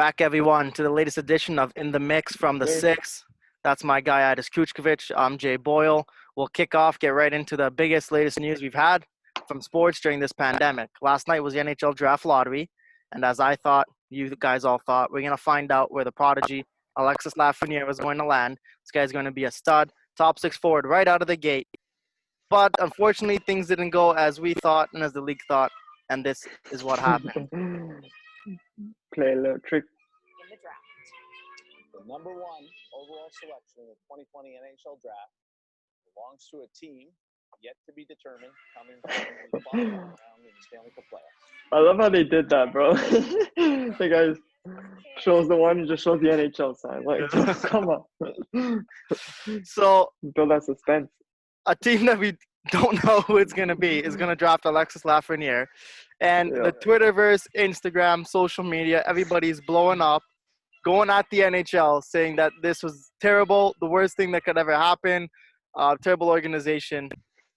back, everyone, to the latest edition of In the Mix from the Sir. Six. That's my guy, Adis Kuchkovic. I'm Jay Boyle. We'll kick off, get right into the biggest, latest news we've had from sports during this pandemic. Last night was the NHL Draft Lottery, and as I thought, you guys all thought, we're going to find out where the prodigy Alexis Lafreniere was going to land. This guy's going to be a stud, top six forward right out of the gate. But unfortunately, things didn't go as we thought and as the league thought, and this is what happened. Play a little trick. In the draft. The number one overall selection in the 2020 NHL Draft belongs to a team yet to be determined coming from the bottom round in the Stanley Cup playoffs. I love how they did that, bro. The guy shows the one and just shows the NHL side. Like, just come on. So, Build that suspense. a team that we don't know who it's going to be is going to draft Alexis Lafreniere. And Yeah. the Twitterverse, Instagram, social media, everybody's blowing up, going at the NHL, saying that this was terrible, the worst thing that could ever happen, terrible organization.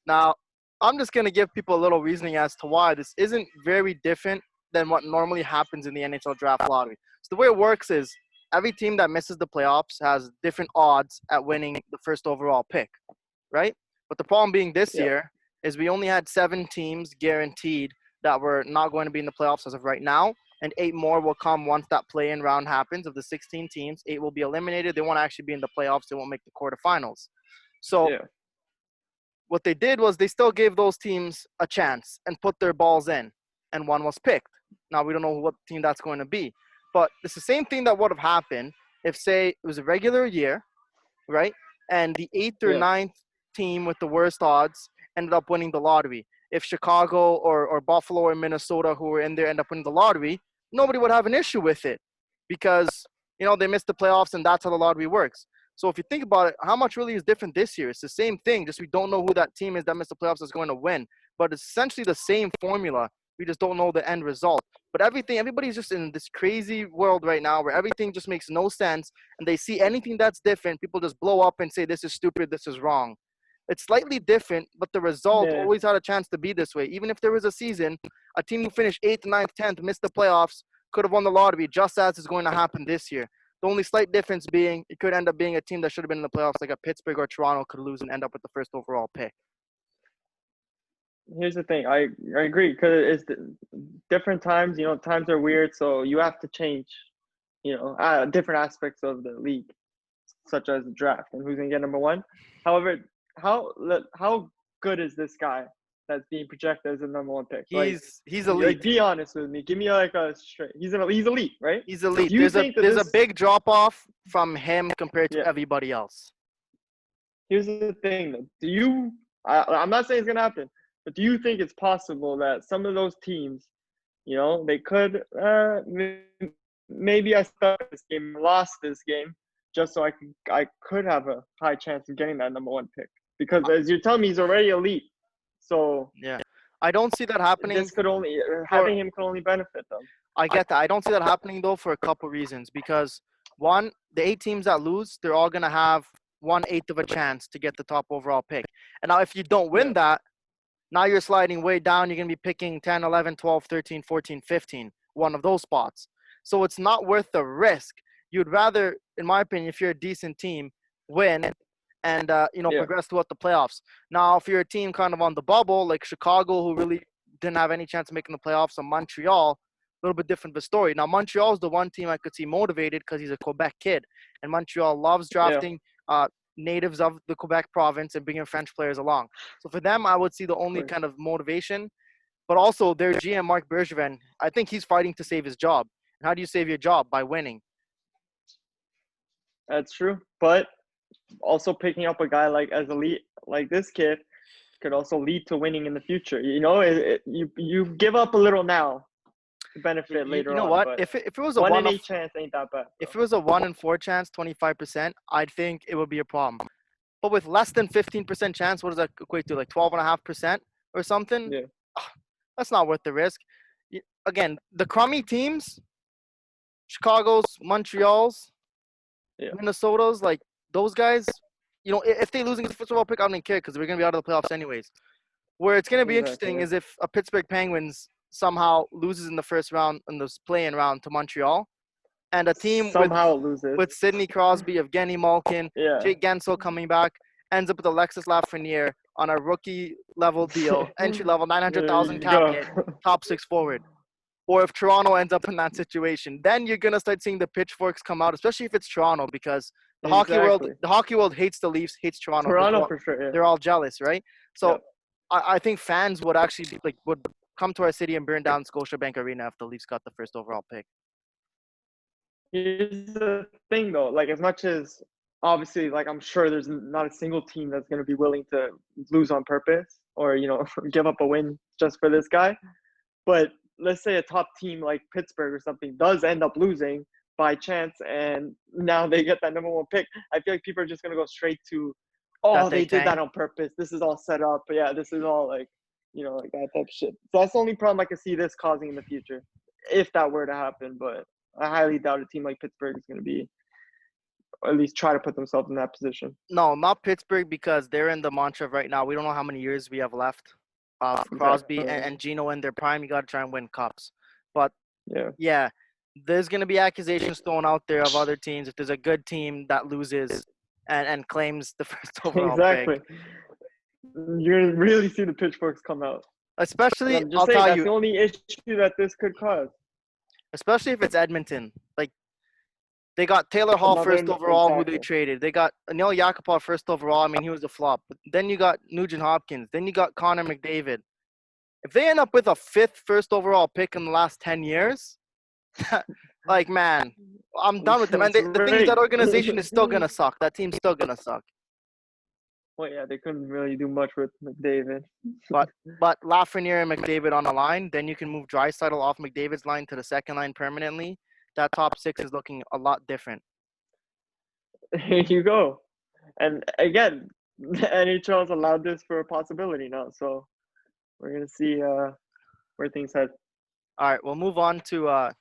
Now, I'm just going to give people a little reasoning as to why this isn't very different than what normally happens in the NHL draft lottery. So the way it works is every team that misses the playoffs has different odds at winning the first overall pick, right? But the problem being this Yeah. year is we only had 7 teams guaranteed that were not going to be in the playoffs as of right now, and 8 more will come once that play-in round happens. Of the 16 teams, 8 will be eliminated. They won't actually be in the playoffs. They won't make the quarterfinals. So Yeah. what they did was they still gave those teams a chance and put their balls in, and one was picked. Now, we don't know what team that's going to be. But it's the same thing that would have happened if, say, it was a regular year, right, and the 8th or Yeah. 9th team with the worst odds ended up winning the lottery. If Chicago or Buffalo or Minnesota, who were in there, end up winning the lottery, nobody would have an issue with it because, they missed the playoffs and that's how the lottery works. So if you think about it, how much really is different this year? It's the same thing, just we don't know who that team is that missed the playoffs is going to win. But it's essentially the same formula. We just don't know the end result. But everybody's just in this crazy world right now where everything just makes no sense and they see anything that's different, people just blow up and say, this is stupid, this is wrong. It's slightly different, but the result Yeah. always had a chance to be this way. Even if there was a season, a team who finished 8th, 9th, 10th, missed the playoffs, could have won the lottery, just as is going to happen this year. The only slight difference being it could end up being a team that should have been in the playoffs, like a Pittsburgh or Toronto, could lose and end up with the first overall pick. Here's the thing. I agree because it's different times. Times are weird, so you have to change, different aspects of the league, such as the draft and who's going to get number one. However, how good is this guy that's being projected as the number one pick? He's elite. Be honest with me. Give me a straight. He's elite, right? He's elite. Do you There's a think that there's a this- big drop off from him compared to Yeah. everybody else. Here's the thing, though. I'm not saying it's gonna happen, but do you think it's possible that some of those teams, they could maybe I stuck this game, lost this game, just so I could have a high chance of getting that number one pick? Because as you're telling me, he's already elite. So Yeah. I don't see that happening. having him could only benefit them. I get that. I don't see that happening, though, for a couple reasons. Because, one, the 8 teams that lose, they're all going to have 1/8 of a chance to get the top overall pick. And now if you don't win that, now you're sliding way down. You're going to be picking 10, 11, 12, 13, 14, 15, one of those spots. So it's not worth the risk. You'd rather, in my opinion, if you're a decent team, win and, progress throughout the playoffs. Now, if you're a team kind of on the bubble, like Chicago, who really didn't have any chance of making the playoffs, or Montreal, a little bit different of a story. Now, Montreal is the one team I could see motivated because he's a Quebec kid. And Montreal loves drafting natives of the Quebec province and bringing French players along. So for them, I would see the only kind of motivation. But also their GM, Marc Bergevin, I think he's fighting to save his job. And how do you save your job? By winning. That's true, but also picking up a guy as elite like this kid could also lead to winning in the future. You give up a little now to benefit later on. You know what? But If it was a 1 in 8 chance ain't that bad. If it was a 1 in 4 chance, 25%, I'd think it would be a problem. But with less than 15% chance, what does that equate to? Like 12.5% or something? Yeah. That's not worth the risk. Again, the crummy teams, Chicago's, Montreal's, Yeah. Minnesota's, like those guys, if they losing the first overall pick, I don't care because we're going to be out of the playoffs anyways. Where it's going to be interesting is if a Pittsburgh Penguins somehow loses in the first round, in this play-in round to Montreal, And a team somehow loses. with Sidney Crosby, Evgeny Malkin, Yeah. Jake Gensel coming back, ends up with Alexis Lafreniere on a rookie level deal, entry level, 900,000 There you cap go. hit, top six forward. Or if Toronto ends up in that situation, then you're gonna start seeing the pitchforks come out, especially if it's Toronto, because Exactly. the hockey world hates the Leafs, hates Toronto. 'Cause Toronto for sure. Yeah. they're all jealous, right? So Yep. I think fans would actually would come to our city and burn down Scotiabank Arena if the Leafs got the first overall pick. Here's the thing though, like as much as obviously, like I'm sure there's not a single team that's going to be willing to lose on purpose or give up a win just for this guy. But let's say a top team like Pittsburgh or something does end up losing by chance, and now they get that number one pick. I feel like people are just going to go straight to, oh, they did that on purpose. This is all set up. Yeah, this is all like that type of shit. So that's the only problem I can see this causing in the future, if that were to happen. But I highly doubt a team like Pittsburgh is going to be, or at least try to put themselves in that position. No, not Pittsburgh, because they're in the mantra of right now. We don't know how many years we have left. Crosby and Gino in their prime, you got to try and win cups. But yeah, there's going to be accusations thrown out there of other teams. If there's a good team that loses and claims the first overall pick. You're going to really see the pitchforks come out. Especially, I'll tell you, that's the only issue that this could cause. Especially if it's Edmonton. Like, they got Taylor Hall first overall, who they traded. They got Anil Yakupov first overall. I mean, he was a flop. But then you got Nugent Hopkins. Then you got Connor McDavid. If they end up with a fifth first overall pick in the last 10 years, like, man, I'm done with them. And the thing is, that organization is still going to suck. That team's still going to suck. Well, yeah, they couldn't really do much with McDavid. But Lafreniere and McDavid on a line, then you can move Draisaitl off McDavid's line to the second line permanently. That top six is looking a lot different. Here you go. And again, the NHL has allowed this for a possibility now. So we're going to see where things head. All right, we'll move on to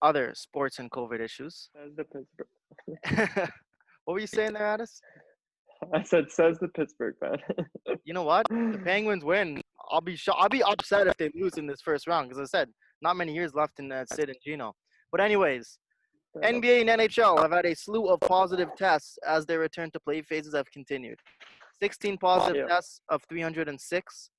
other sports and COVID issues. Says the Pittsburgh. What were you saying there, Addis? I said, says the Pittsburgh fan. You know what? The Penguins win. I'll be upset if they lose in this first round, because I said not many years left in Sid and Gino. But anyways, NBA and NHL have had a slew of positive tests as their return to play phases have continued. 16 positive tests of 306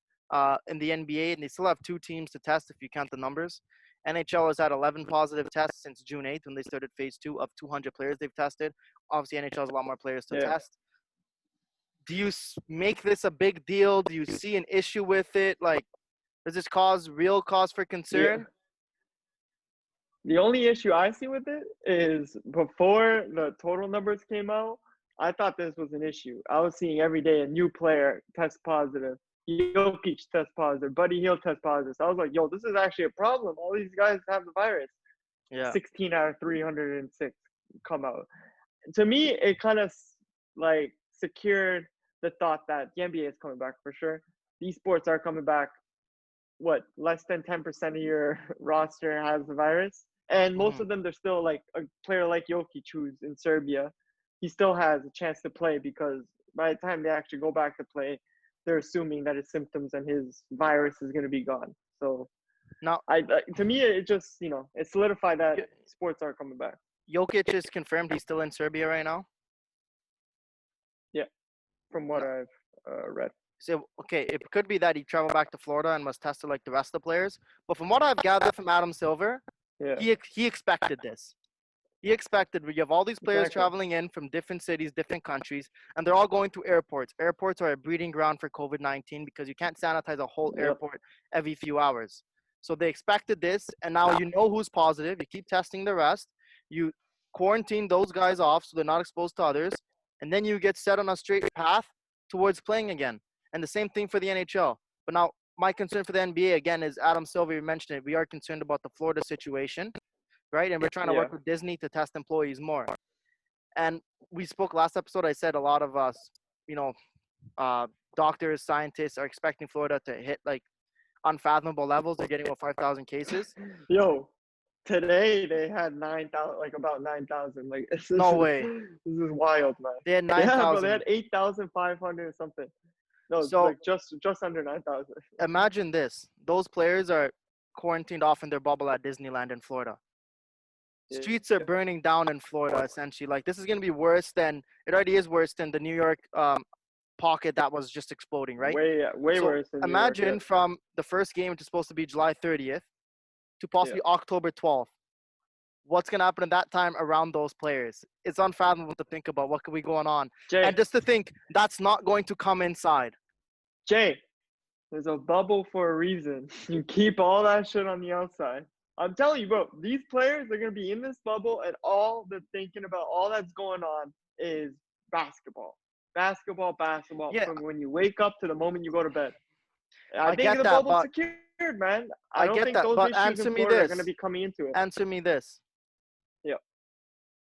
in the NBA, and they still have 2 teams to test if you count the numbers. NHL has had 11 positive tests since June 8th when they started phase 2 of 200 players they've tested. Obviously, NHL has a lot more players to test. Do you make this a big deal? Do you see an issue with it? Like, does this cause real cause for concern? Yeah. The only issue I see with it is before the total numbers came out, I thought this was an issue. I was seeing every day a new player test positive. Jokic test positive. Buddy Hield test positive. So I was like, yo, this is actually a problem. All these guys have the virus. Yeah. 16 out of 306 come out. To me, it kind of like secured the thought that the NBA is coming back for sure. These sports are coming back. What, less than 10% of your roster has the virus? And most of them, they're still like a player like Jokic, who's in Serbia. He still has a chance to play because by the time they actually go back to play, they're assuming that his symptoms and his virus is going to be gone. So now, to me, it just, it solidified that sports are coming back. Jokic is confirmed he's still in Serbia right now? Yeah, from what I've read. So, okay, it could be that he traveled back to Florida and was tested like the rest of the players. But from what I've gathered from Adam Silver, he expected this. He expected you have all these players traveling in from different cities, different countries, and they're all going through airports. Airports are a breeding ground for COVID-19 because you can't sanitize a whole airport every few hours. So they expected this, and now you know who's positive. You keep testing the rest. You quarantine those guys off so they're not exposed to others, and then you get set on a straight path towards playing again. And the same thing for the NHL. But now my concern for the NBA, again, is Adam Silver mentioned it. We are concerned about the Florida situation, right? And we're trying to work with Disney to test employees more. And we spoke last episode. I said a lot of us, doctors, scientists are expecting Florida to hit like unfathomable levels. They're getting over 5,000 cases. Yo, today they had 9,000, like about 9,000. Like no way. This is wild, man. They had 9,000. Yeah, bro, they had 8,500 or something. No, so like just under 9,000. Imagine this: those players are quarantined off in their bubble at Disneyland in Florida. Yeah. Streets are burning down in Florida, essentially. Like, this is going to be worse than it already is worse than the New York pocket that was just exploding, right? Way So worse than New York, imagine yeah. from the first game, which is supposed to be July 30th, to possibly October 12th. What's going to happen at that time around those players? It's unfathomable to think about what could be going on. Jay, And just to think that's not going to come inside. Jay, there's a bubble for a reason. You keep all that shit on the outside. I'm telling you, bro, these players are gonna be in this bubble, and all they're thinking about, all that's going on, is basketball, basketball. Yeah. From when you wake up to the moment you go to bed. I I think get the that, bubble's but secured, man. I I don't get think that. those But issues answer in me Florida are this. gonna be coming into it. Answer me this. Yeah.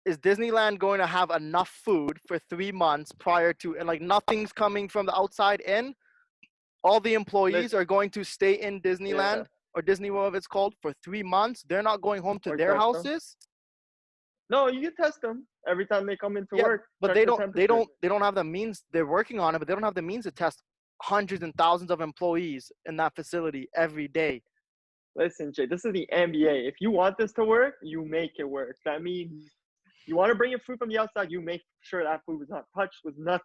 Is Disneyland going to have enough food for 3 months prior to, and like nothing's coming from the outside in? All the employees Listen, are going to stay in yeah, Disneyland or Disney World, it's called, for 3 months. They're not going home to or their test them. houses. No, you can test them every time they come into Yeah, work. but Check they the don't. They temperature. don't have the means. They're working on it, but they don't have the means to test hundreds and thousands of employees in that facility every day. Listen, Jay, this is the NBA. If you want this to work, you make it work. That means you want to bring in food from the outside, you make sure that food was not touched, was not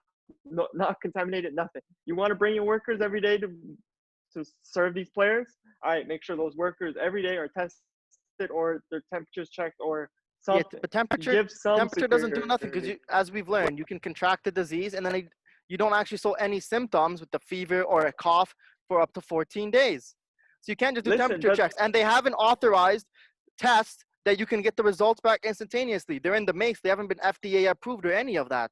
contaminated, nothing. You want to bring in workers every day to serve these players? All right, make sure those workers every day are tested or their temperatures checked or Yeah, something. but temperature Give some doesn't do nothing because security. as we've learned, you can contract the disease and then you don't actually show any symptoms with the fever or a cough for up to 14 days. So you can't just do Listen, temperature but checks, and they haven't authorized tests that you can get the results back instantaneously. They're in the makes. They haven't been FDA approved or any of that.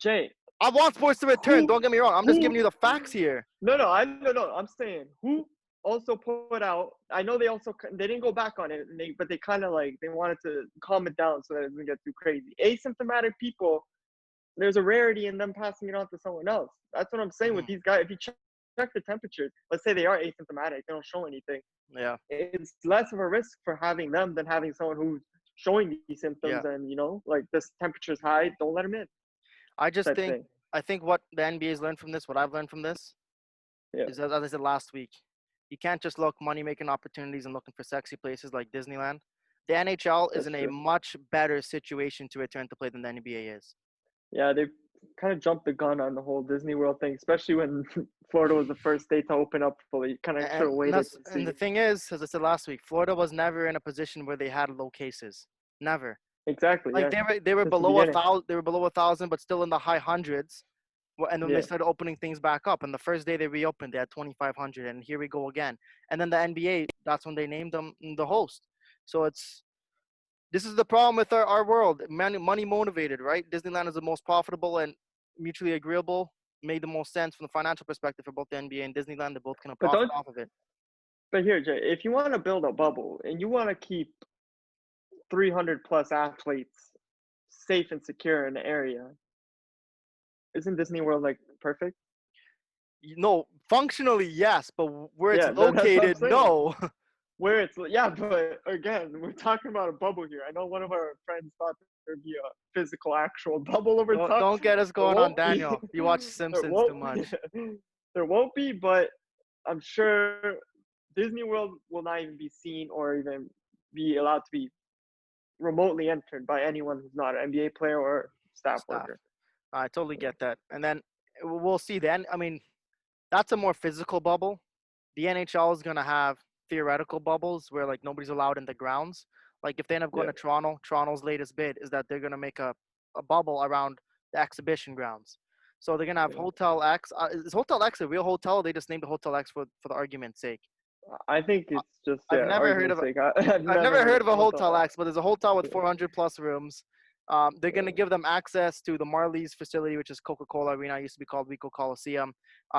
Jay, I want sports to return. who Don't get me wrong. I'm just giving who you the facts here. No, I'm saying who also put out. I know they didn't go back on it, but they kind of like they wanted to calm it down so that it doesn't get too crazy. Asymptomatic people, there's a rarity in them passing it on to someone else. That's what I'm saying with these guys. If you check the temperature, let's say they are asymptomatic, they don't show anything. Yeah. It's less of a risk for having them than having someone who's showing these symptoms Yeah. and like this temperature's high, don't let them in. I just Type think thing. I think what the NBA's learned from this, what I've learned from this, Yeah. is as I said last week, you can't just look money making opportunities and looking for sexy places like Disneyland. The NHL is That's in a true. much better situation to return to play than the NBA is. Yeah, they kind of jumped the gun on the whole Disney World thing, especially when Florida was the first state to open up fully. Kind of should have waited to see. And the thing is, as I said last week, Florida was never in a position where they had low cases. Never. Exactly. Like Yeah. they were Since the below beginning. 1,000. They were below 1,000, but still in the high hundreds. And then Yeah. they started opening things back up. And the first day they reopened, they had 2,500. And here we go again. And then the NBA, that's when they named them the host. So this is the problem with our world. Money motivated, right? Disneyland is the most profitable and mutually agreeable. Made the most sense from the financial perspective for both the NBA and Disneyland. They're both going to But profit off of it. But here, Jay, if you want to build a bubble and you want to keep 300 plus athletes safe and secure in the area, isn't Disney World like perfect? No, functionally yes, but where it's Yeah, that's what I'm located, saying. no. Where it's but again, we're talking about a bubble here. I know one of our friends thought there'd be a physical, actual bubble over top. Don't get us There going on, won't be. Daniel. You watch There Simpsons too won't much. there won't be, but I'm sure Disney World will not even be seen or even be allowed to be remotely entered by anyone who's not an NBA player or staff worker. I totally get that. And then we'll see then. I mean, that's a more physical bubble. The NHL is going to have theoretical bubbles where like nobody's allowed in the grounds. Like if they end up going Yeah. to Toronto, Toronto's latest bid is that they're going to make a bubble around the exhibition grounds. So they're going to have Yeah. Hotel X. Is Hotel X a real hotel? Or they just named the Hotel X for the argument's sake. I think it's just I've never heard of argument's a- sake. I've never heard of a Hotel Hotel X, but there's a hotel with Yeah. 400 plus rooms. They're going to give them access to the Marlies facility, which is Coca-Cola Arena. It used to be called Ricoh Coliseum.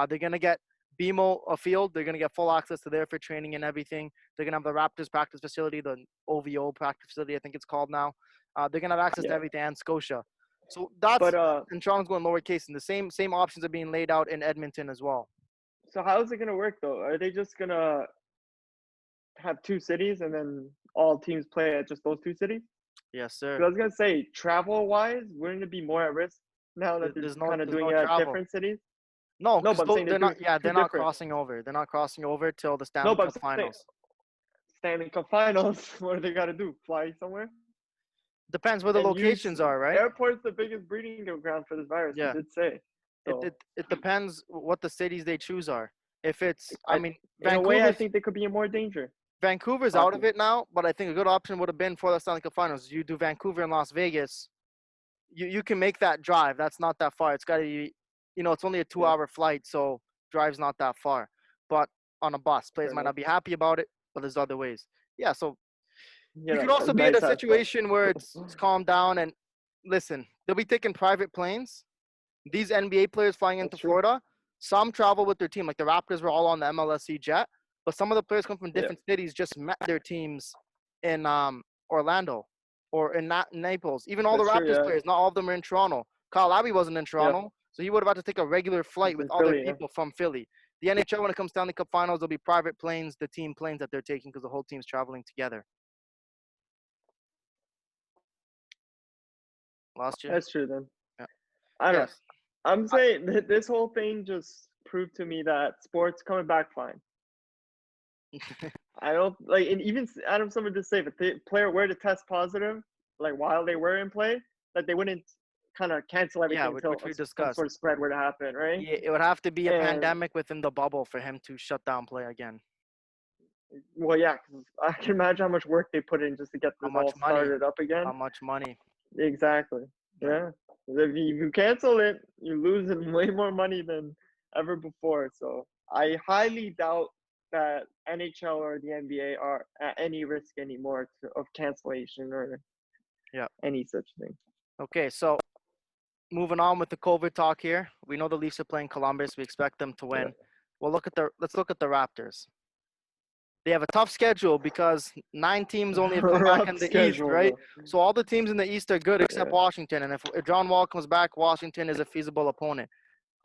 They're going to get BMO Field. They're going to get full access to there for training and everything. They're going to have the Raptors practice facility, the OVO practice facility, I think it's called now. They're going to have access to Yeah. everything, and Scotia. So that's, But and Toronto's going lowercase, and the same options are being laid out in Edmonton as well. so how is it gonna work though? Are they just gonna have two cities and then all teams play at just those two cities? Yes, 'Cause sir. I was gonna say, travel wise, wouldn't it be more at risk now that they're There's kind of there's doing no it at travel. different cities? No, No, because but I'm saying they're not. Yeah, two they're not different. crossing over. They're not crossing over till the No, Stanley but Cup I'm saying Finals. Stanley Cup Finals. What do they gotta do? Fly somewhere? Depends where the And locations are, right? Airport's the biggest breeding ground for this virus. Yeah. You did say. So It depends what the cities they choose are. If it's, I mean, in a way, I Vancouver's think they could be in more danger. Vancouver's out of it now, but I think a good option would have been for the Stanley Cup Finals. You do Vancouver and Las Vegas. You can make that drive. That's not that far. It's got to be, it's only a 2-hour flight, so drive's not that far. But on a bus, players might not be happy about it, but there's other ways. Yeah, so you could also be in a situation where it's calmed down and listen, they'll be taking private planes. These NBA players flying into Florida, some travel with their team. Like the Raptors were all on the MLSE jet, but some of the players come from different cities, just met their teams in Orlando or in Naples. Even all the Raptors players, not all of them are in Toronto. Kyle Lowry wasn't in Toronto, so he would have had to take a regular flight with other people from Philly. The NHL, when it comes to Stanley Cup Finals, there'll be private planes, the team planes that they're taking because the whole team's traveling together. Lost you? That's true then. Yeah. I don't know. I'm saying this whole thing just proved to me that sports coming back fine. I don't like, and even Adam Silver did say if the player were to test positive, like while they were in play, that they wouldn't kind of cancel everything until which we some discussed. sort of spread were to happen, right? Yeah, it would have to be a pandemic within the bubble for him to shut down play again. Well, yeah, 'cause I can imagine how much work they put in just to get this all started up again. How much money? Exactly. Yeah. If you cancel it, you're losing way more money than ever before. So I highly doubt that NHL or the NBA are at any risk anymore of cancellation or any such thing. Okay, so moving on with the COVID talk here. We know the Leafs are playing Columbus. We expect them to win. Yeah. Well, let's look at the Raptors. They have a tough schedule because 9 teams only have come back in the East, right? So all the teams in the East are good except Washington. And if John Wall comes back, Washington is a feasible opponent.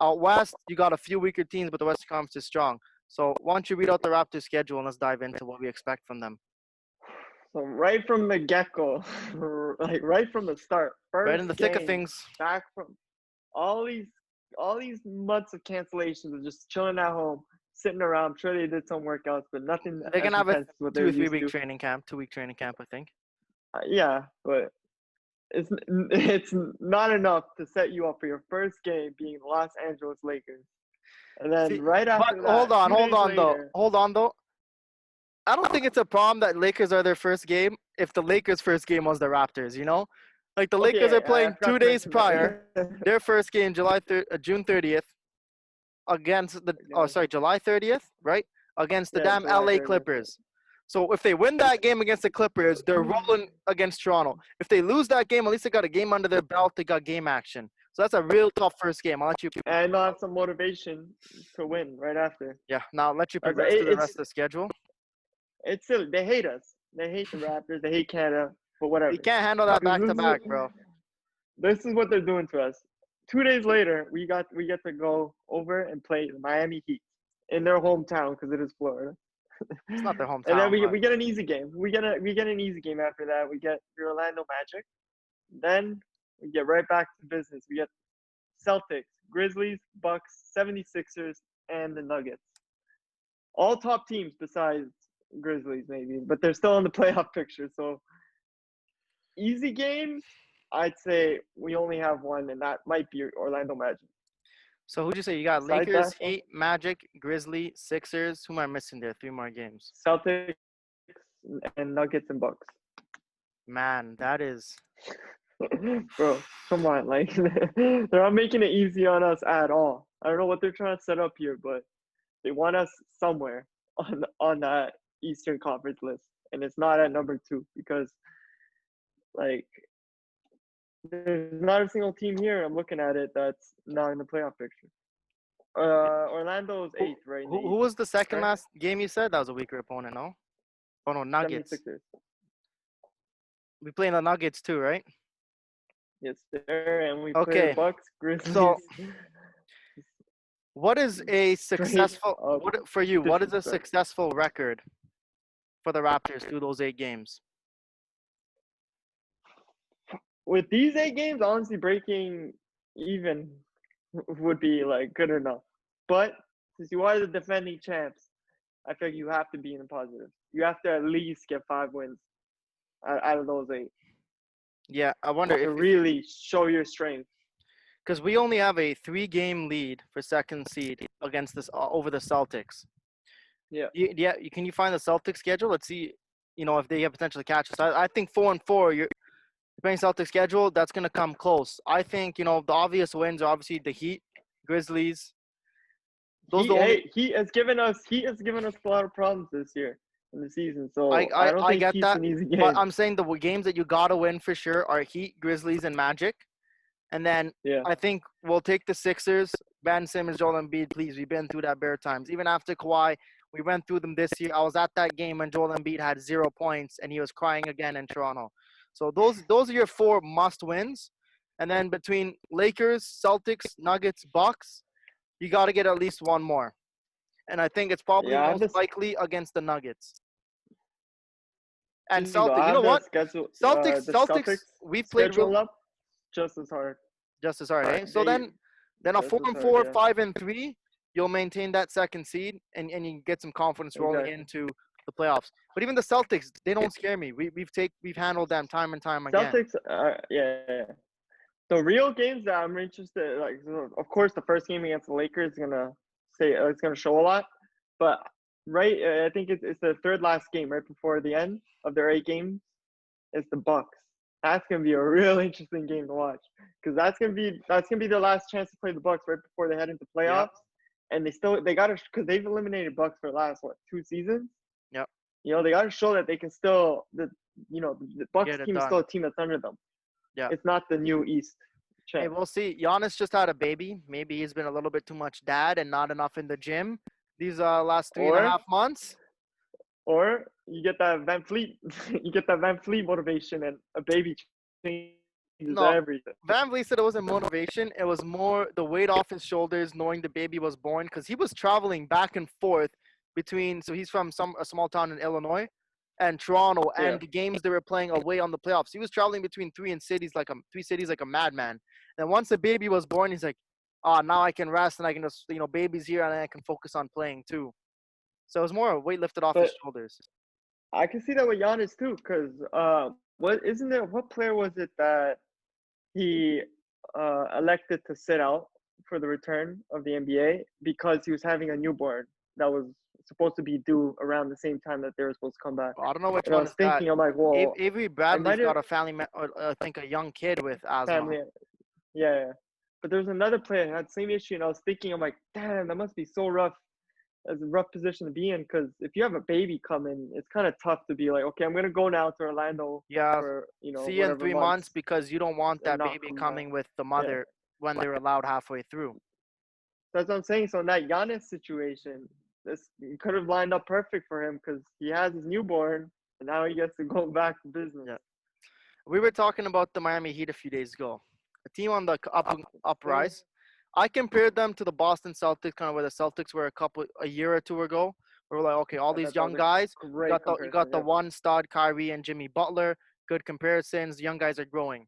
Out West, you got a few weaker teams, but the Western Conference is strong. So why don't you read out the Raptors schedule and let's dive into what we expect from them. So right from the get-go, like right from the start, right in the thick of things, back from all these months of cancellations of just chilling at home, sitting around. I'm sure they did some workouts, but nothing. They're gonna have a 2 or 3 week training camp, 2 week training camp, I think. Yeah, but it's not enough to set you up for your first game being Los Angeles Lakers, and then right after that. Hold on though. I don't think it's a problem that Lakers are their first game if the Lakers' first game was the Raptors, you know? Like the Lakers are playing 2 days prior, their first game June 30th against July 30th, right? Against the damn LA Clippers. So if they win that game against the Clippers, they're rolling against Toronto. If they lose that game, at least they got a game under their belt, they got game action. So that's a real tough first game. I'll let you. And they'll have some motivation to win right after. Yeah, now I'll let you progress to the rest of the schedule. It's silly. They hate us. They hate the Raptors. They hate Canada. But whatever. You can't handle that back to back, bro. This is what they're doing to us. 2 days later, we get to go over and play the Miami Heat in their hometown because it is Florida. It's not their hometown. And then we get an easy game. We get an easy game after that. We get the Orlando Magic. Then we get right back to business. We get Celtics, Grizzlies, Bucks, 76ers, and the Nuggets. All top teams besides Grizzlies maybe, but they're still in the playoff picture. So easy game, I'd say we only have one, and that might be Orlando Magic. So who'd you say? You got Lakers, Heat, Magic, Grizzly, Sixers. Who am I missing there? 3 more games. Celtics and Nuggets and Bucks. Man, that is... Bro, come on. Like, they're not making it easy on us at all. I don't know what they're trying to set up here, but they want us somewhere on that Eastern Conference list. And it's not at number 2 because, like, there's not a single team here, I'm looking at it, that's not in the playoff picture. Orlando's 8th right now. Who was the second last game you said? That was a weaker opponent, no? Oh, no, Nuggets. 76ers. We play the Nuggets too, right? Yes, sir. And we play the Bucks, Grizzlies. So, what is a successful what is a successful record for the Raptors through those 8 games? With these 8 games, honestly, breaking even would be like good enough. But since you are the defending champs, I feel like you have to be in the positive. You have to at least get 5 wins out of those 8. Yeah, I wonder to if really show your strength. because we only have a 3-game lead for second seed against this over the Celtics. Yeah. Yeah, can you find the Celtics schedule? Let's see, if they have potential to catch us. I think 4-4. You're playing Celtics schedule. That's gonna come close. I think the obvious wins are obviously the Heat, Grizzlies. Those are the only. He has given us a lot of problems this year in the season. I So I I, don't I think get Heat's that, an easy but game. I'm saying the games that you gotta win for sure are Heat, Grizzlies, and Magic. And then Yeah. I think we'll take the Sixers. Ben Simmons, Joel Embiid, please. We've been through that bare times. Even after Kawhi, we went through them this year. I was at that game when Joel Embiid had 0 points and he was crying again in Toronto. So those are your 4 must wins. And then between Lakers, Celtics, Nuggets, Bucks, you got to get at least one more. And I think it's probably Yeah, I have most this. likely against the Nuggets. And Gino, Celtics, I you know have the what? schedule. Celtics, The Celtics, Celtics we've played real schedule up just as hard. just as hard, eh? But So then a just as hard, 4-4, yeah. 5-3, you'll maintain that second seed and you get some confidence rolling Exactly. into the playoffs. But even the Celtics, they don't scare me. We've handled them time and time again. Celtics, yeah. The real games that I'm interested, like, of course, the first game against the Lakers is gonna it's gonna show a lot. But I think it's the third last game right before the end of their 8 games. It's the Bucks. That's gonna be a real interesting game to watch because that's gonna be their last chance to play the Bucks right before they head into playoffs. And they gotta because they've eliminated Bucks for the last 2 seasons. Yep. They gotta show that they can still the Bucks Get it team is done. still a team that's under them. Yeah. It's not the new East. Hey, we'll see. Giannis just had a baby. Maybe he's been a little bit too much dad and not enough in the gym these last 3.5 months. Or you get that Van Fleet, you get that Van Fleet motivation, and a baby changes everything. Van Vliet said it wasn't motivation. It was more the weight off his shoulders knowing the baby was born because he was traveling back and forth between. So he's from a small town in Illinois and Toronto, and the games they were playing away on the playoffs. He was traveling between three cities like a madman. And once the baby was born, he's like, "Oh, now I can rest and I can just baby's here and I can focus on playing too." So it was more a weight lifted off his shoulders. I can see that with Giannis too, because what player was it that he elected to sit out for the return of the NBA because he was having a newborn that was supposed to be due around the same time that they were supposed to come back. I don't know which And I one was is that. thinking, I'm like, well, Avery Bradley's got a family, I think a young kid with asthma. family, yeah. But there's another player that had the same issue, and I was thinking, I'm like, damn, that must be so rough. As a rough position to be in, because if you have a baby coming, it's kind of tough to be like, okay, I'm gonna go now to Orlando. Yeah, for, see you in 3 months because you don't want that not baby come coming back. with the mother when they're allowed halfway through. That's what I'm saying. So in that Giannis situation, this could have lined up perfect for him because he has his newborn, and now he gets to go back to business. Yeah. We were talking about the Miami Heat a few days ago, a team on the uprise. I compared them to the Boston Celtics, kind of where the Celtics were a year or two ago. We were like, okay, all these young guys. You got the one stud, Kyrie and Jimmy Butler. Good comparisons. The young guys are growing.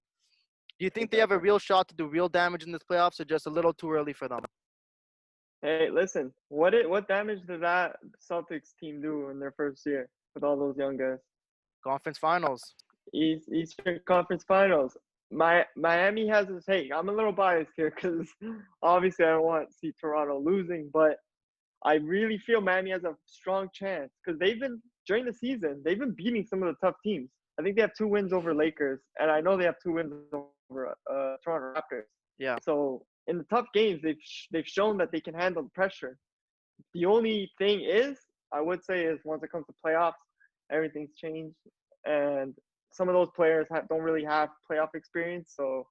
Do you think they have a real shot to do real damage in this playoffs, or just a little too early for them? Hey, listen, what damage did that Celtics team do in their first year with all those young guys? Conference Finals. Eastern Conference Finals. Miami has this. Hey, I'm a little biased here because obviously I don't want to see Toronto losing, but I really feel Miami has a strong chance because during the season they've been beating some of the tough teams. I think they have 2 wins over Lakers, and I know they have 2 wins over Toronto Raptors. Yeah. So in the tough games, they've shown that they can handle the pressure. The only thing is, I would say, is once it comes to playoffs, everything's changed, and some of those players don't really have playoff experience. So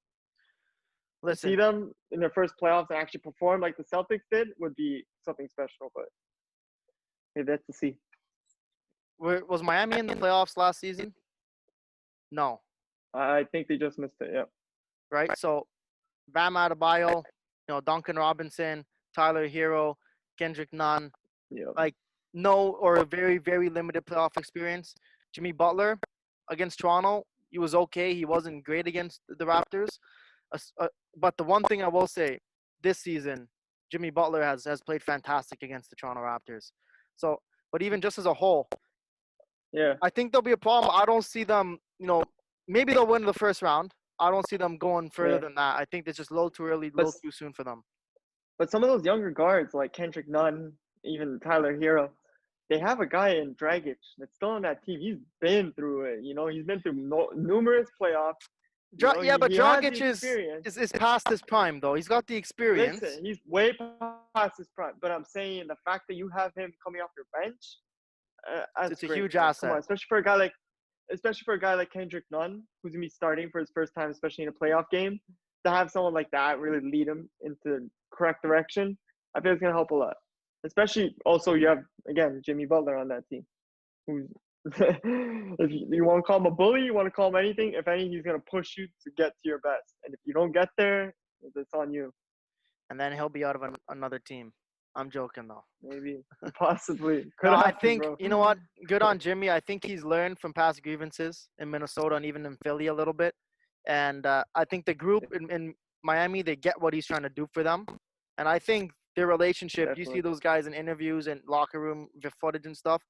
to see them in their first playoffs and actually perform like the Celtics did would be something special. But maybe that's to see. Was Miami in the playoffs last season? No. I think they just missed it. Yeah. Right. So Bam Adebayo, Duncan Robinson, Tyler Hero, Kendrick Nunn, no or a very, very limited playoff experience. Jimmy Butler against Toronto, he was okay. He wasn't great against the Raptors. But the one thing I will say, this season, Jimmy Butler has played fantastic against the Toronto Raptors. So, but even just as a whole, I think there'll be a problem. I don't see them, maybe they'll win the first round. I don't see them going further Yeah. than that. I think it's just a little too early, a But little too soon for them. but some of those younger guards like Kendrick Nunn, even Tyler Hero, they have a guy in Dragic that's still on that team. He's been through it. He's been through numerous playoffs. Yeah, but He has the Dragic experience. is past his prime though. He's got the experience. Listen, he's way past his prime. But I'm saying the fact that you have him coming off your bench, that's It's a great, huge man. Come asset. on, especially for a guy like Kendrick Nunn, who's gonna be starting for his first time, especially in a playoff game. To have someone like that really lead him into the correct direction, I feel it's gonna help a lot. Especially also you have again Jimmy Butler on that team, who's if you want to call him a bully, you want to call him anything. If any, he's gonna push you to get to your best, and if you don't get there, it's on you. And then he'll be out of another team. I'm joking though. Maybe, possibly. Could No, I happen, think bro. you know what? Good on Jimmy. I think he's learned from past grievances in Minnesota and even in Philly a little bit. And I think the group in Miami, they get what he's trying to do for them. And I think their relationship. You see Definitely. those guys in interviews and locker room footage and stuff.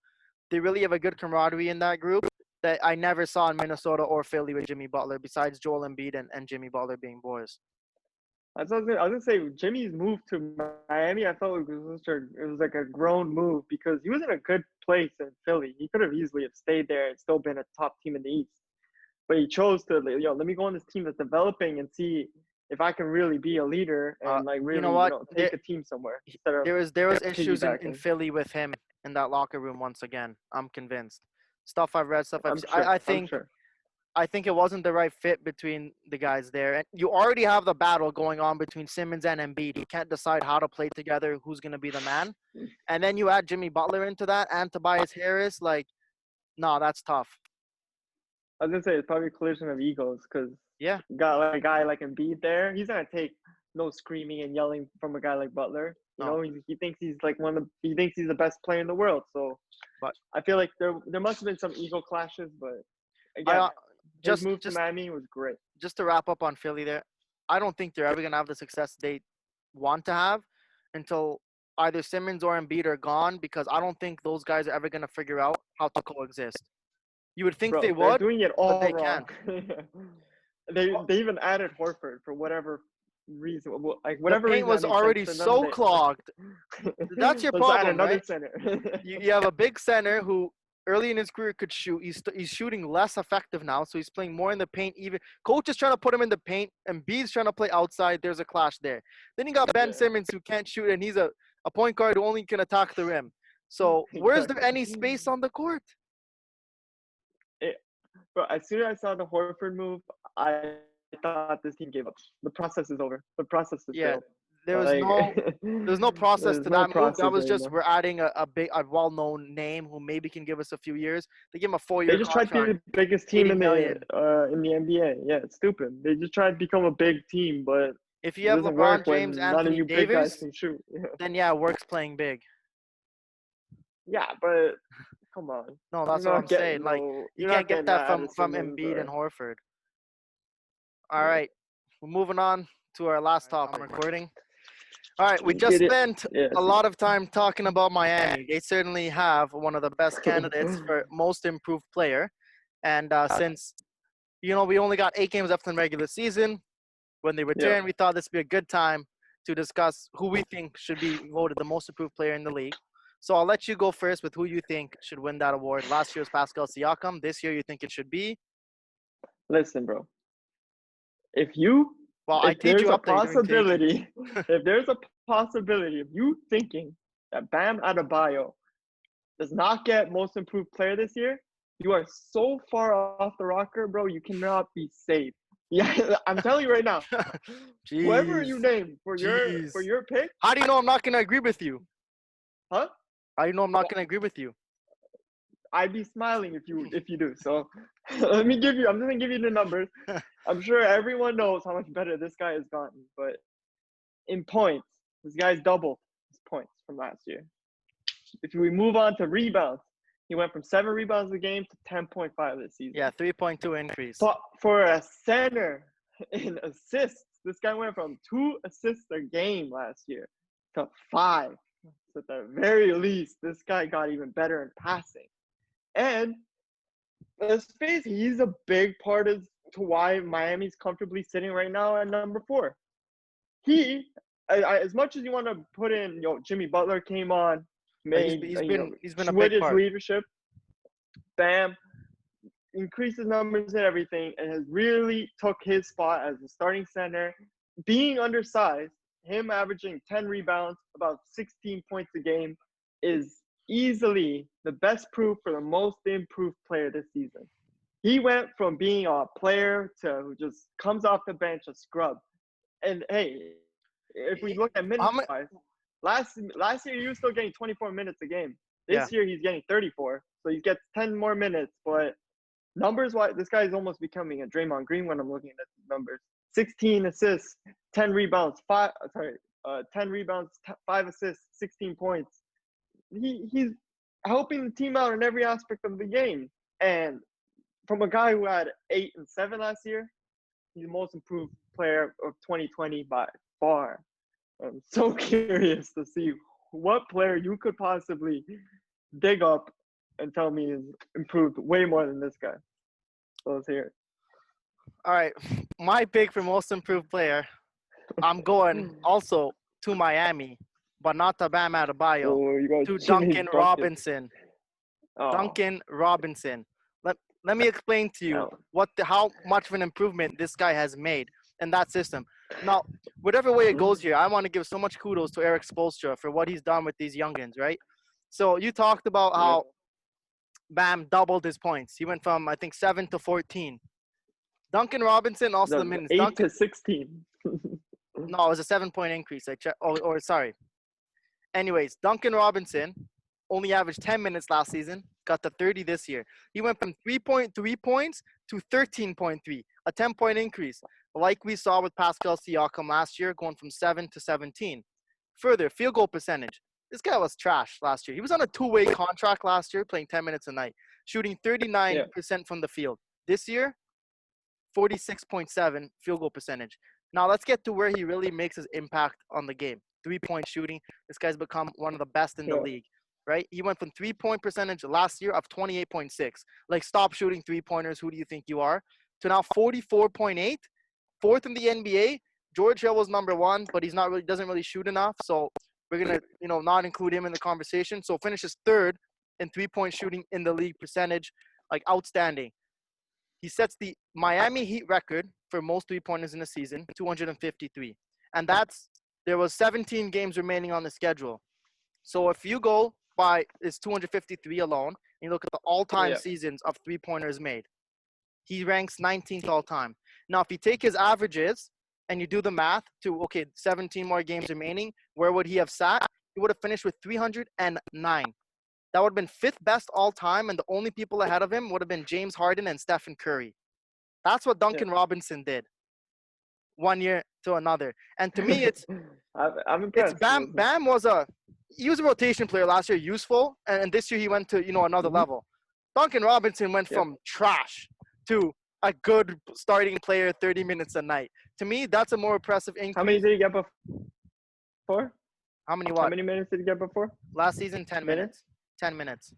They really have a good camaraderie in that group that I never saw in Minnesota or Philly with Jimmy Butler, besides Joel Embiid and Jimmy Butler being boys. I was gonna say Jimmy's move to Miami. I felt it was like a grown move because he was in a good place in Philly. He could have easily have stayed there and still been a top team in the East. But he chose to, let me go on this team that's developing and see if I can really be a leader and really, You know what? take a team somewhere instead of There was issues in piggybacking. Philly with him in that locker room once again. I'm convinced. Stuff I've read, stuff I've I'm seen. sure. I'm sure. I think it wasn't the right fit between the guys there. And you already have the battle going on between Simmons and Embiid. You can't decide how to play together, who's going to be the man. And then you add Jimmy Butler into that and Tobias Harris. No, that's tough. I was gonna say it's probably a collision of egos because Yeah. got like a guy like Embiid there. He's gonna take no screaming and yelling from a guy like Butler. No. He thinks he's like he thinks he's the best player in the world. So, But I feel like there must have been some ego clashes, but again, his move to Miami was great. Just to wrap up on Philly there, I don't think they're ever going to have the success they want to have until either Simmons or Embiid are gone, because I don't think those guys are ever going to figure out how to coexist. You would think Bro, they they're would, doing it all but they wrong. can't. They even added Horford for whatever reason. Like The whatever paint reason was that makes already sense to them, so clogged. That's your Let's add problem, another right? center. You have a big center who early in his career could shoot. He's shooting less effective now, so he's playing more in the paint. Even coach is trying to put him in the paint, and B's trying to play outside. There's a clash there. Then you got Ben Simmons who can't shoot, and he's a point guard who only can attack the rim. So where's there any space on the court? Bro, as soon as I saw the Horford move, I thought this team gave up. The process is over. The process is failed. There was no process to that move. That was just we're adding a well-known name who maybe can give us a few years. They give him a 4-year They just tried to be the biggest team in the NBA. Yeah, it's stupid. They just tried to become a big team, but if you have LeBron James, Anthony big guys Davis, can shoot. then yeah, it works playing big. Yeah, but come on. No, that's what I'm saying. Like you can't get that from Embiid and Horford. All right, we're moving on to our last topic. Recording. All right, we just spent a lot of time talking about Miami. They certainly have one of the best candidates for most improved player. And since, we only got 8 games left in the regular season, when they return, we thought this would be a good time to discuss who we think should be voted the most improved player in the league. So I'll let you go first with who you think should win that award. Last year was Pascal Siakam. This year you think it should be? Listen, bro. If there's a possibility of you thinking that Bam Adebayo does not get most improved player this year, you are so far off the rocker, bro. You cannot be safe. Yeah, I'm telling you right now. Whoever you name for your pick. How do you know I'm not gonna agree with you? Huh? How do you know I'm not gonna agree with you? I'd be smiling if you do. So I'm just gonna give you the numbers. I'm sure everyone knows how much better this guy has gotten, but in points, this guy's doubled his points from last year. If we move on to rebounds, he went from 7 rebounds a game to 10.5 this season. Yeah, 3.2 increase. But for a center in assists, this guy went from 2 assists a game last year to 5. So at the very least, this guy got even better in passing. And let's face it, he's a big part to why Miami's comfortably sitting right now at number 4. As much as you want to put in, Jimmy Butler came on, Like, made, he's been a with big his part. leadership, Bam, increased his numbers and everything, and has really took his spot as the starting center, being undersized. Him averaging 10 rebounds, about 16 points a game, is easily the best proof for the most improved player this season. He went from being a player to who just comes off the bench a scrub. And hey, if we look at minutes wise, last year he was still getting 24 minutes a game. This year he's getting 34, so he gets 10 more minutes. But numbers wise, this guy is almost becoming a Draymond Green when I'm looking at the numbers. 16 assists, 10 rebounds, 10 rebounds, 5 assists, 16 points. He's helping the team out in every aspect of the game. And from a guy who had 8 and 7 last year, he's the most improved player of 2020 by far. I'm so curious to see what player you could possibly dig up and tell me is improved way more than this guy. So let's hear it. All right, my pick for most improved player, I'm going also to Miami, but not to Bam Adebayo, to Duncan Robinson. Oh. Duncan Robinson. Let me explain to you how much of an improvement this guy has made in that system. Now, whatever way it goes here, I want to give so much kudos to Eric Spoelstra for what he's done with these youngins, right? So you talked about how Bam doubled his points. He went from, I think, 7 to 14. Duncan Robinson, also the minutes. 8 to 16. No, it was a 7-point increase. Sorry. Anyways, Duncan Robinson only averaged 10 minutes last season, got to 30 this year. He went from 3.3 points to 13.3, a 10-point increase, like we saw with Pascal Siakam last year, going from 7 to 17. Further, field goal percentage. This guy was trash last year. He was on a 2-way contract last year, playing 10 minutes a night, shooting 39% from the field. This year, 46.7 field goal percentage. Now let's get to where he really makes his impact on the game. 3-point shooting. This guy's become one of the best in the league, right? He went from 3-point percentage last year of 28.6. Like, stop shooting 3-pointers. Who do you think you are? To now 44.8, fourth in the NBA. George Hill was number 1, but doesn't really shoot enough. So we're gonna, not include him in the conversation. So finishes 3rd in 3-point shooting in the league percentage. Like, outstanding. He sets the Miami Heat record for most 3-pointers in the season, 253. And there was 17 games remaining on the schedule. So if you go by his 253 alone, and you look at the all-time seasons of 3-pointers made, he ranks 19th all-time. Now, if you take his averages and you do the math to, 17 more games remaining, where would he have sat? He would have finished with 309. That would have been 5th best all-time, and the only people ahead of him would have been James Harden and Stephen Curry. That's what Duncan Robinson did, one year to another. And to me, I'm impressed. Bam was a rotation player last year, useful, and this year he went to another level. Duncan Robinson went from trash to a good starting player, 30 minutes a night. To me, that's a more impressive increase. How many did he get before? How many what? How many minutes did he get before? Last season, 10 minutes. 10 minutes.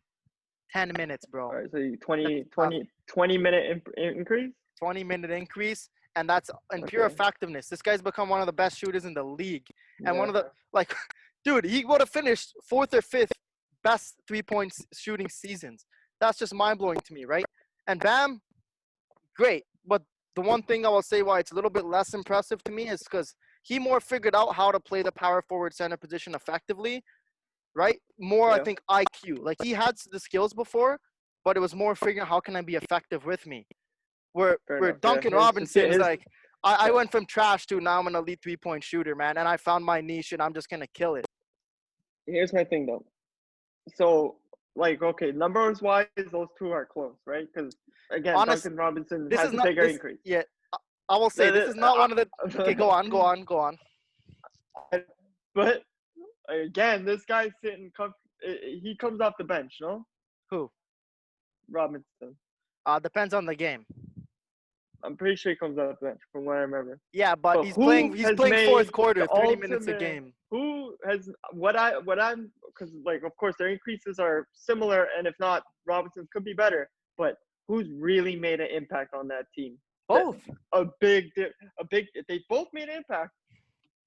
10 minutes, bro. All right, so 20-minute increase? 20-minute increase, and that's in pure effectiveness. This guy's become one of the best shooters in the league. And one of the, dude, he would have finished 4th or 5th best 3-point shooting seasons. That's just mind-blowing to me, right? And Bam, great. But the one thing I will say why it's a little bit less impressive to me is because he more figured out how to play the power forward center position effectively, right? More, I think, IQ. Like, he had the skills before, but it was more figuring out how can I be effective with me. Where Duncan Robinson is like, I went from trash to now I'm an elite 3-point shooter, man, and I found my niche and I'm just going to kill it. Here's my thing, though. So, numbers wise, those two are close, right? Because, again, Duncan Robinson has a bigger increase. Yeah, I will say this is not one of the – okay, go on. But, again, this guy's sitting – he comes off the bench, no? Who? Robinson. Depends on the game. I'm pretty sure he comes off the bench from what I remember. Yeah, but he's playing 4th quarter, 30 minutes a game. Who has because of course their increases are similar, and if not, Robinson's could be better. But who's really made an impact on that team? Both. They both made an impact.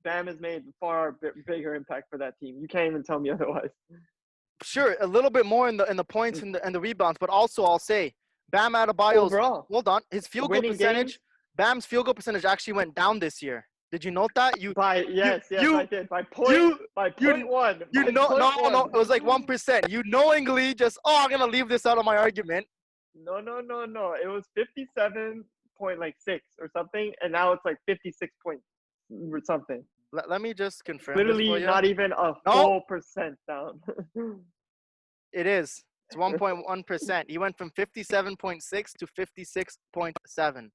Bam has made far bigger impact for that team. You can't even tell me otherwise. Sure, a little bit more in the points and the rebounds, but also I'll say Bam Adebayo's Overall, hold on, his field goal winning percentage, games, Bam's field goal percentage actually went down this year. Did you note that? yes, you- I did. By point one. You know, no, it was like 1%. You knowingly just, I'm gonna leave this out of my argument. No. It was 57.6 or something, and now it's like 56 point or something. Let me just confirm. Literally this for you. not even a full percent down. It is. It's 1.1%. He went from 57.6 to 56.7.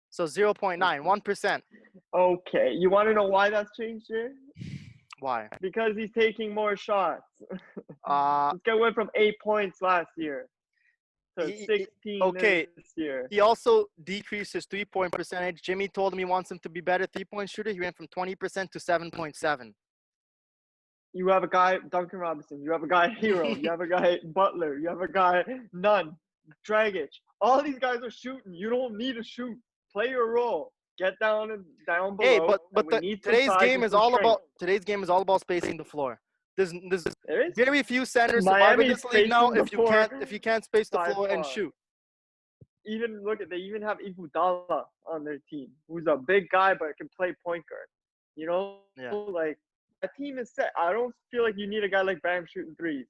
So 0.9, 1%. Okay, you want to know why that's changed here? Why? Because he's taking more shots. Uh, This guy went from 8 points last year to He- 16 okay. this year. he also decreased his 3-point percentage. Jimmy told him he wants him to be better 3-point shooter. He went from 20% to 7.7. You have a guy, Duncan Robinson. You have a guy, Hero. You have a guy, Butler. You have a guy, Nunn, Dragic. All these guys are shooting. You don't need to shoot. Play your role. Get down and down below. Hey, but and we need some today's size game and is some all strength. about spacing the floor. There's There is very few centers survive in Miami this is league now spacing the floor if you can't space the by floor and far. shoot. even look at they even have Iguodala on their team, who's a big guy but can play point guard. You know, Yeah. like that team is set. I don't feel like you need a guy like Bam shooting threes.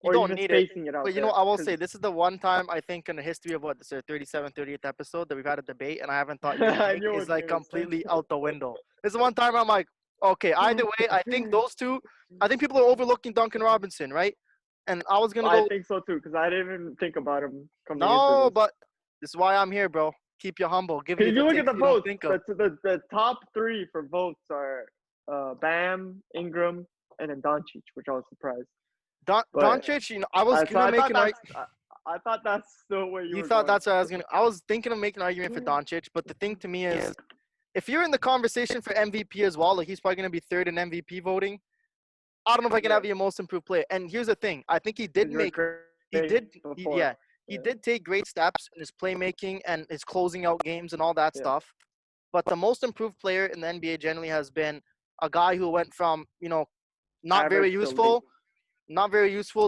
You Or don't even need it. spacing it out But you there, know, I will 'cause- say this is the one time I think in the history of this is 37th, 38th episode that we've had a debate, and I haven't thought your I take knew what is you like were gonna say. completely out the window. This is one time I'm like, okay, either way, I think those two. I think people are overlooking Duncan Robinson, right? And I was gonna I go. think so too, because I didn't even think about him coming into No, this. but this is why I'm here, bro. Keep you humble. Give Because you if the you look at takes the you don't votes, think of. the top three for votes are Bam, Ingram, and then Doncic, which I was surprised. but Doncic, you know, I was gonna make an argument. I thought that's the way you You were thought going. that's what I was gonna. I was thinking of making an argument for Doncic, but the thing to me is, if you're in the conversation for MVP as well, like he's probably gonna be third in MVP voting. I don't know if I can have you most improved player. And here's the thing: I think he did make. He did. He did take great steps in his playmaking and his closing out games and all that Yeah. stuff. But the most improved player in the NBA generally has been a guy who went from not very useful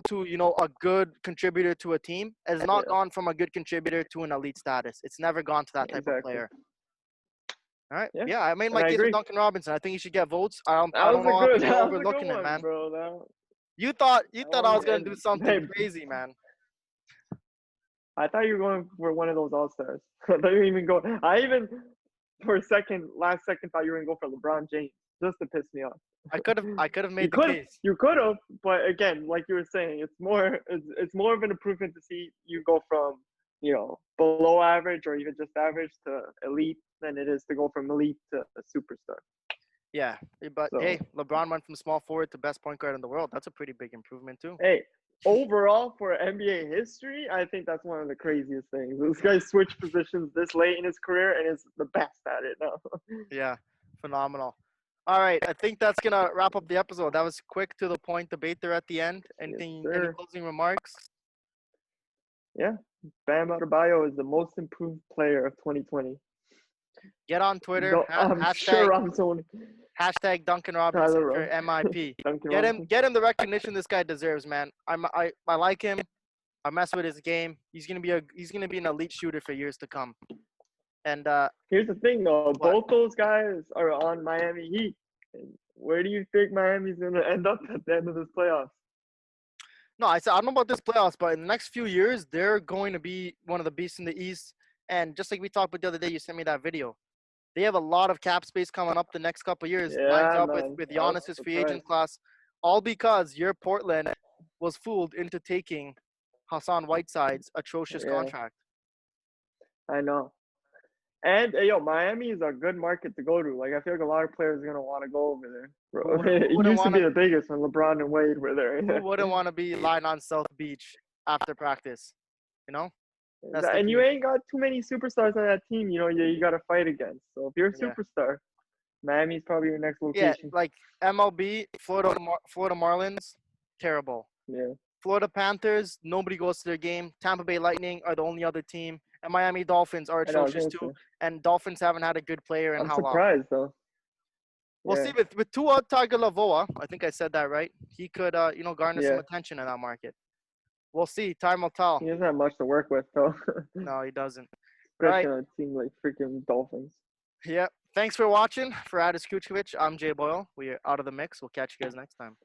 to a good contributor to a team. Has not gone from a good contributor to an elite status. It's never gone to that type of player. All right. Yeah, I made my case with Duncan Robinson. I think he should get votes. I don't know how people are overlooking it, man. Bro, You thought I was gonna do something crazy, man. I thought you were going for one of those all-stars. I didn't even go. I even for a second, last second, thought you were gonna go for LeBron James just to piss me off. I could have made the case. You could have, but again, like you were saying, it's more of an improvement to see you go from below average or even just average to elite than it is to go from elite to a superstar. Yeah, but hey, LeBron went from small forward to best point guard in the world. That's a pretty big improvement too. Hey, overall for NBA history, I think that's one of the craziest things. This guy switched positions this late in his career and is the best at it now. Yeah, phenomenal. All right, I think that's gonna wrap up the episode. That was quick to the point debate there at the end. Any closing remarks? Yeah, Bam Adebayo is the most improved player of 2020. Get on Twitter. Hashtag Duncan Robinson for MIP. Get him the recognition this guy deserves, man. I like him. I mess with his game. He's gonna be an elite shooter for years to come. And here's the thing, though. Both those guys are on Miami Heat. Where do you think Miami's gonna end up at the end of this playoffs? No, I don't know about this playoffs, but in the next few years, they're going to be one of the beasts in the East. And just like we talked about the other day, you sent me that video. They have a lot of cap space coming up the next couple of years, lined up with Giannis's free agent class, all because your Portland was fooled into taking Hassan Whiteside's atrocious contract. I know. And Miami is a good market to go to. Like, I feel like a lot of players are gonna want to go over there. Bro. It used to be the biggest when LeBron and Wade were there. Who wouldn't want to be lying on South Beach after practice? And you ain't got too many superstars on that team. You got to fight against. So if you're a superstar, Miami's probably your next location. Yeah, like MLB, Florida Marlins, terrible. Yeah. Florida Panthers, nobody goes to their game. Tampa Bay Lightning are the only other team. And Miami Dolphins are I know, I was atrocious gonna too. say. And Dolphins haven't had a good player in I'm how long? surprised though. We'll Yeah. see with Tua Tagovailoa. I think I said that right. He could, garner some Yeah. attention in that market. We'll see. Time will tell. He doesn't have much to work with though. No, he doesn't. Especially Right. on a team like freaking Dolphins. Yeah. Thanks for watching. For Adis Kuchkovic, I'm Jay Boyle. We are out of the mix. We'll catch you guys next time.